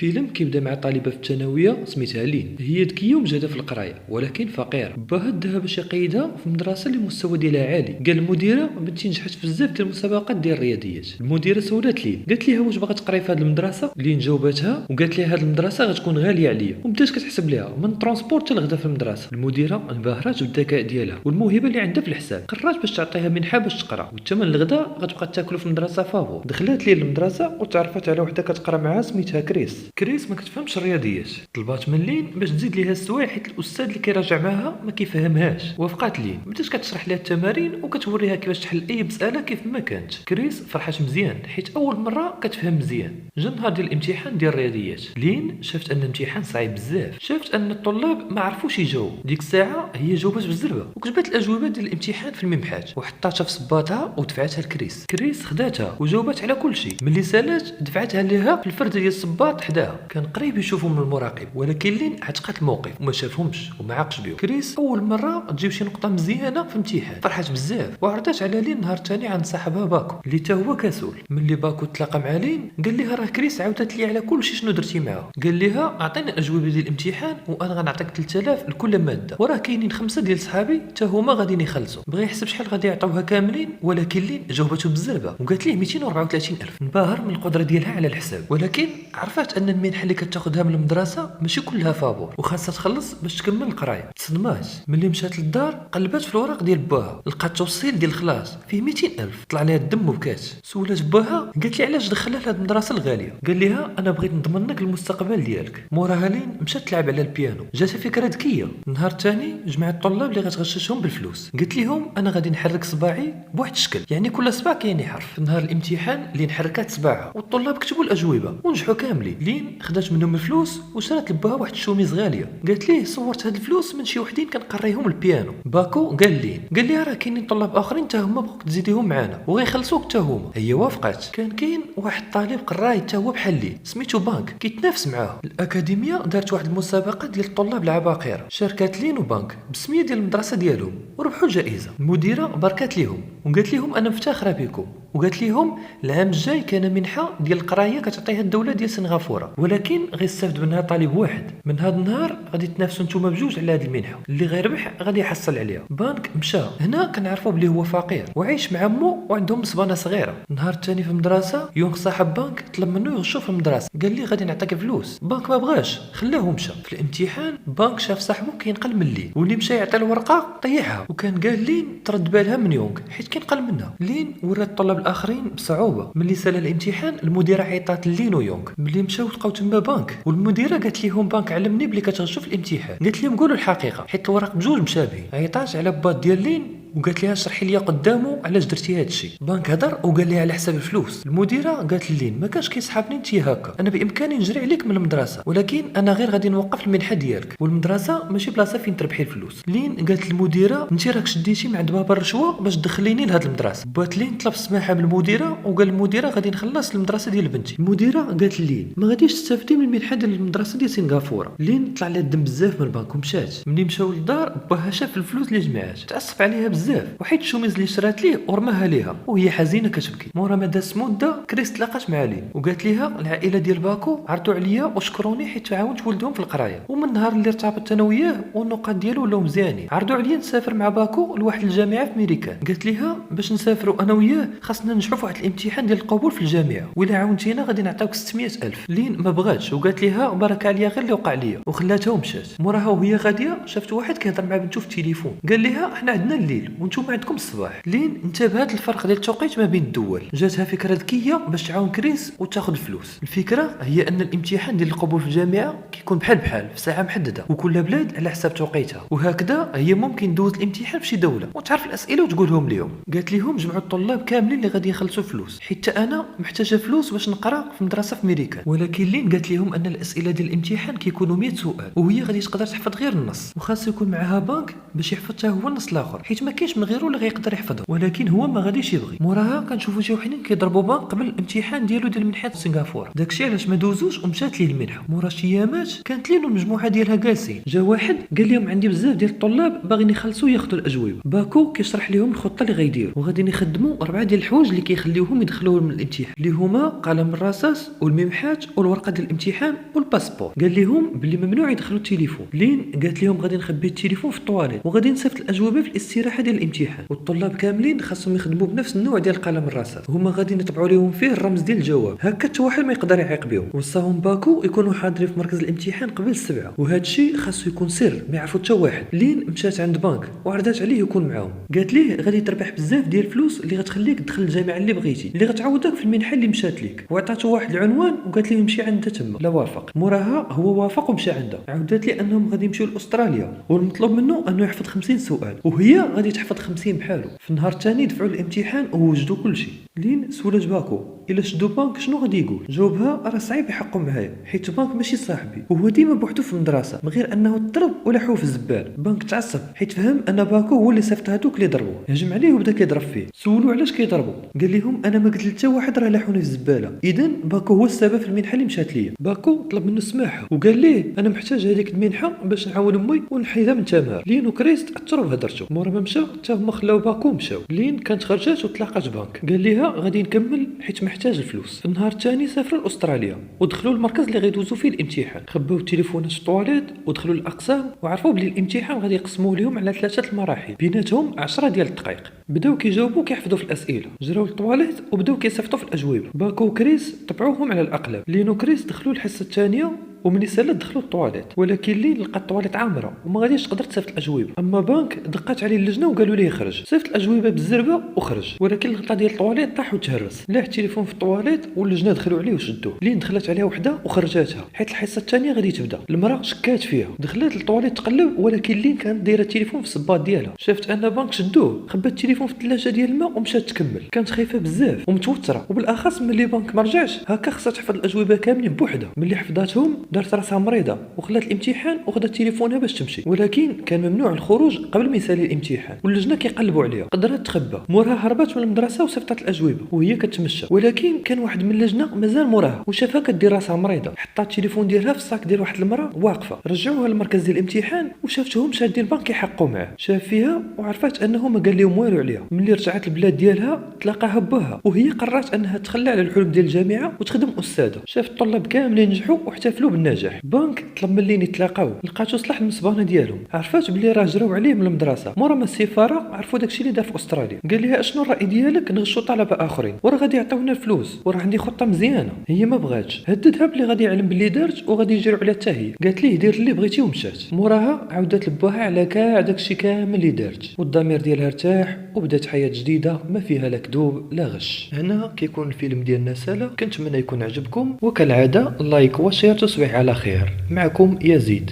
الفيلم كيبدا مع طالبه في الثانويه سميتها لين. هي ذكيه ومجهده في القرايه ولكن فقيره. باها داها باش يقيدها في مدرسه اللي المستوى ديالها عالي. قال المديره بنتي نجحت بزاف ديال المسابقات ديال الرياضيات. المديره سولات لين قالت ليها واش باغا تقراي في هذه المدرسه. لين جاوباتها وقالت لها هذه المدرسه غتكون غاليه عليا وبدات كتحسب ليها من ترونسبور حتى الغدا في المدرسه. المديره انبهرت بالذكاء ديالها والموهبه اللي عندها في الحساب. قررت باش تعطيها منحه باش تقرا والثمن الغدا غتبقى تاكلو في المدرسه فابور. دخلت لين المدرسه وتعرفت على وحده كتقرا معها سميتها كريس ما كتفهمش الرياضيات. طلبات من لين باش تزيد ليها السوايع حيت الاستاذ اللي كيراجع معاها ما كيفهمهاش. وافقات لين بدات كتشرح ليها التمارين وكتوريها كيفاش تحل اي مساله كيف ما كانت. كريس فرحات مزيان حيت اول مره كتفهم مزيان. جا نهار ديال الامتحان ديال الرياضيات. لين شافت ان الامتحان صعيب بزاف. شافت ان الطلاب ما عرفوش يجاوبوا. ديك الساعه هي جاوبات بالزربه وكتبت الاجوبه ديال الامتحان في الممحات وحطاتها في صباطها ودفعتها لكريس. كريس خداتها وجاوبات على كل شيء. ملي سالات دفعتها ليها في الفرده ديال الصباط حداها. كان قريب يشوفهم من المراقب ولكن لين عتقات الموقف وما شافهمش وما عاقش بهم. كريس اول مره تجيب شي نقطه مزيانه في امتحان. فرحات بزاف وعرضات على لين نهار ثاني عند صاحبها باكو اللي تا هو كسول. ملي باكو تلاقى مع لين قال لها راه كريس عاودت لي على كل شيء شنو درتي معاها. قال لها اعطيني الاجوبه ديال الامتحان وانا غنعطيك 3000 لكل ماده وراه كاينين 5 ديال صحابي حتى هما غاديين يخلصوا. بغى يحسب شحال غادي يعطوها كاملين ولكن لين جاوبته بالزربه وقالت ليه 234000. انبهر من القدره ديالها على الحساب ولكن عرفت ان المنحه اللي كتاخذها من المدرسه ماشي كلها فابور وخاصها تخلص باش تكمل القرايه. تصدمات ملي مشات للدار قلبات في الوراق ديال باها لقات توصيل ديال الخلاص فيه 200000. طلع لها الدم وبكات. سولات باها قالت لي علاش دخلها لهاد المدرسه الغاليه. قال لها انا بغيت نضمن لك المستقبل ديالك. موراها لين مشات تلعب على البيانو. جاتها فكره ذكيه. نهار ثاني جمعت الطلاب اللي غتغششهم بالفلوس. قلت لهم انا غادي نحرك صباعي بواحد الشكل يعني كل صباع كاين حرف. نهار الامتحان لين حركات صباعها والطلاب كتبوا الاجوبه ونجحوا كاملين. لين خدات منهم الفلوس وشرات لباها واحد الشوميز غاليه. قالت ليه صورت هاد الفلوس من شي وحدين كنقريهم البيانو. باكو قال لين قال لها راه كاينين طلاب اخرين حتى هما بغوك تزيديهم معنا وغيخلصوك حتى هما. هي وافقات. كان كاين واحد طالب قراي حتى هو بحال لين سميتو بانك كيتنافس معاها. الاكاديميه دارت واحد المسابقه ديال الطلاب العباقره. شاركات لين وبانك بسميه ديال المدرسه ديالهم وربحوا الجائزه. المديره باركات ليهم وقالت لهم انا مفتخره بكم وقالت لهم العام الجاي كان منحه ديال القرايه كتعطيها الدوله ديال سنغافوره ولكن غيستافد منها طالب واحد. من هذا النهار غادي تنافسوا نتوما بجوج على هذه المنحه اللي غيربح غادي يحصل عليها. بانك مشى. هنا كنعرفوا بلي هو فقير وعايش مع مو وعندهم صبانه صغيره. النهار الثاني في المدرسه يونغ صاحب بانك طلب منه يغشو في المدرسه. قال لي غادي نعطيك فلوس. بانك ما بغاش خلاه ومشى. في الامتحان بانك شاف صاحبه كينقل من لين واللي مشى يعطي الورقه طيحها وكان قال لين ترد بالها من يونغ حيت كينقل منها. لين ورات الطلاب الاخرين بصعوبه. ملي سال الامتحان المديره عيطات لين ويونغ. ملي مشاو لقاو تما بانك والمديره قالت لهم بانك علمني بلي كتغشوا في الامتحان. قالت لهم قولوا الحقيقه حيت الورق بجوج مشابهين. عيطات على بات ديال لين وقالت لها شرحي لي قدامه علاش درتي هذا الشيء. بانك هضر وقال لها على حساب الفلوس. المديره قالت لين ما كانش كيصحابني انت هكا انا بامكاني نجري عليك من المدرسه ولكن انا غير غادي نوقف المنحه ديالك والمدرسه ماشي بلاصه فين تربحي الفلوس. لين قالت للمديره انت راك شديتي من عند بابا الرشوه باش تدخليني لهاد المدرسه. بات لين طلب السماحه من المديره وقال المديره غادي نخلص المدرسه ديال بنتي. المديره قالت لين ما غاديش تستافدي من المنحه ديال المدرسه ديال سنغافوره. لين طلع لها الدم بزاف من البنك ومشات. ملي مشاو للدار باها شاف الفلوس اللي جمعات تاسف عليها بزاف وحيت الشوميز اللي شرات ليه ورماها ليها وهي حزينه كتبكي. مورا ما داز مده كريس تلاقات مع لين وقالت ليها العائله ديال باكو عرضوا عليا وشكروني حيت عاونت ولدهم في القرايه ومن النهار اللي ارتبطت انا وياه والنقاط ديالو ولاو مزيانين. عرضوا عليا نسافر مع باكو لواحد الجامعه في ميريكان. قالت ليها باش نسافروا انا وياه خاصنا ننجحوا في واحد الامتحان ديال القبول في الجامعه وإلا عاونتينا غادي نعطيوك 600000. لين ما بغاتش وقالت ليها بارك عليا غير اللي وقع ليا وخلاتها ومشات. موراها وهي غاديه شافت واحد كيهضر مع بنته في التليفون. قال ليها احنا عندنا الليل وانتم عندكم الصباح. لين انتبهت الفرق ديال التوقيت ما بين الدول. جاتها فكره ذكيه باش تعاون كريس وتاخذ الفلوس. الفكره هي ان الامتحان ديال القبول في الجامعه كيكون بحال في ساعه محدده وكل بلاد على حساب توقيتها وهكذا هي ممكن دوز الامتحان في شي دوله وتعرف الاسئله وتقولهم لهم. قالت لهم جمعوا الطلاب كاملين اللي غادي يخلصوا فلوس حتى انا محتاجه فلوس باش نقرا في مدرسه في ميريكان. ولكن لين قالت لهم ان الاسئله ديال الامتحان كيكونوا 100 سؤال وهي غادي تقدر تحفظ غير النص وخاص يكون معها بانك باش يحفظ حتى هو النص الاخر حيت ما كاينش من غيره اللي غيقدر يحفظهم، ولكن هو ما غاديش يبغي. موراها كنشوفوا شي وحدين كيضربوا بنك قبل الامتحان ديالو ديال منحه سنغافوره، داكشي علاش ما دوزوش ومشات ليه المنحه. مورا شي ايامات كانت لينو المجموعه ديالها جالسين، جا واحد قال لهم عندي بزاف ديال الطلاب باغيين يخلصوا ياخذوا الاجوبه. باكو كيشرح لهم الخطه اللي غيديروا، وغادي يخدموا 4 ديال الحوايج اللي كيخليوهم يدخلوا من الامتحان، اللي هما قلم الرصاص والممحات والورقه ديال الامتحان والباسبور. قال لهم باللي ممنوع يدخلوا التليفون. لين قالت لهم غادي نخبي التليفون في الطواليت وغادي نصيفط الاجوبه في الاستراحه ديال الامتحان، والطلاب كاملين خاصهم يخدموا بنفس النوع ديال قلم الرصاص، هما غادي نطبعوا لهم فيه الرمز ديال الجواب، هكا حتى واحد ما يقدر يعيق بهم. وصاهم باكو يكونوا حاضرين في مركز الامتحان قبل السبعة، وهذا الشيء خاصو يكون سر ما يعرفوا حتى واحد. لين مشات عند بنك وعرضات عليه يكون معاهم، قالت ليه غادي تربح بزاف ديال الفلوس اللي غتخليك تدخل الجامعه اللي بغيتي، اللي غتعوضك في المنحه اللي مشات ليك. وعطاتو واحد العنوان وقالت ليه مشي عندها تما. لا وافق. موراها هو وافق ومشى عندها. عاودت لي انهم غادي يمشيو لاستراليا والمطلوب منه انه يحفظ 50 سؤال وهي غادي تحفظ 50 بحالو. في النهار الثاني دفعوا الامتحان ووجدوا كل شيء. لين سولات باكو الا شدوا بنك شنو غادي يقول، جاوبها راه صعيب يحقوا معايا حيت بنك ماشي صاحبي وهو ديما بوحدو في المدرسه من غير انه تضرب ولا حو في الزبال. بنك تعصب حيت فهم ان باكو هو اللي صيفط هذوك اللي ضربوه، هجم عليه وبدا كيضرب فيه. سولو علاش كيضربوا، قال لهم انا ما قلت حتى واحد راه لاحوني في الزباله، اذا باكو هو السبب في المنحه اللي مشات ليا. باكو طلب منه السماح وقال ليه انا محتاج هذيك المنحه باش نعاون امي ونحيدها من تمار. لين وكريس تاثروا بهضرته. مورا ما مشى حتى هما خلاو باكو ومشاو. لين كانت خرجات وتلاقات بنك، قال ليها غادي نكمل حيت محتاج الفلوس. في النهار الثاني سافروا لاستراليا ودخلوا المركز اللي غيدوزوا فيه الامتحان، خباو التليفونات في الطواليت ودخلوا الاقسام وعرفوا بلي الامتحان غادي يقسموه لهم على 3 المراحل بيناتهم 10 ديال الدقائق. بداو كيجاوبوا كيحفظوا في الاسئله، جراو للطواليت وبداو كيصيفطوا في الاجوبه. باكو وكريس طبعوهم على الاقلام. لينو كريس دخلوا الحصه الثانيه ومن سالت دخلوا الطواليت، ولكن لين لقى الطواليت عامره وما غاديش تقدر تصيفط الاجوبه. اما بنك دقات عليه اللجنه وقالوا ليه خرج، صيفط الاجوبه بالزربه وخرج، ولكن الغطا ديال الطواليت طاح وتهرس. لاح التليفون في الطواليت واللجنه دخلوا عليه وشدوه. لين دخلت عليها وحده وخرجاتها حيت الحصه الثانيه غادي تبدا. المراه شكات فيها، دخلت للطواليت تقلب، ولكن لين كانت دايره التليفون في الصباط ديالها شافت ان بنك شدوه، خبات التليفون في الثلاجه ديال الماء ومشات تكمل. كانت خايفه بزاف ومتوتره، وبالاخص ملي بنك ما رجعش هكا خصها تحفظ الاجوبه كاملين بوحدها. ملي حفظاتهم دارت راسها مريضه وخلات الامتحان وخدات تليفونها باش تمشي، ولكن كان ممنوع الخروج قبل ما يسالي الامتحان واللجنه كيقلبوا عليها. قدرت تخبى. موراها هربات من المدرسه وصيفطات الاجوبه وهي كتمشى، ولكن كان واحد من اللجنه مازال موراها وشافها كدير راسها مريضه. حطات التليفون ديالها في الصاك ديال واحد المراه واقفه. رجعوها للمركز ديال الامتحان وشافتهم شادين البنك كيحقوا معاه. شاف فيها وعرفات انه ما قال لهم والو عليها. ملي رجعت البلاد ديالها تلاقاها باها وهي قررت انها تخلى على الحلم ديال الجامعه وتخدم استاذه. شافت الطلاب كاملين نجحوا واحتفلوا بالنجاح. بنك طلب من لين يتلاقاو، لقاتو صلاح المصبانه ديالهم، عرفات بلي راه جراو عليه من المدرسه. مورا ما السفاره عرفوا داكشي اللي دار في استراليا. قال لها اشنو الراي ديالك نغشوا طلبه اخرين وراه غادي يعطيونا الفلوس وراه عندي خطه مزيانه. هي ما بغاتش، هددها بلي غادي يعلم بلي دارت وغادي يجروا عليها حتى هي. قالت ليه دير اللي بغيتي ومشات. موراها عاودت لباها على كاع داكشي كامل اللي دارت، والضمير ديالها ارتاح وبدات حياه جديده ما فيها لا كذوب لا غش. هنا كيكون الفيلم ديالنا سالا. كنتمنى يكون عجبكم، وكالعاده لايك وشير تصبح على خير. معكم يزيد.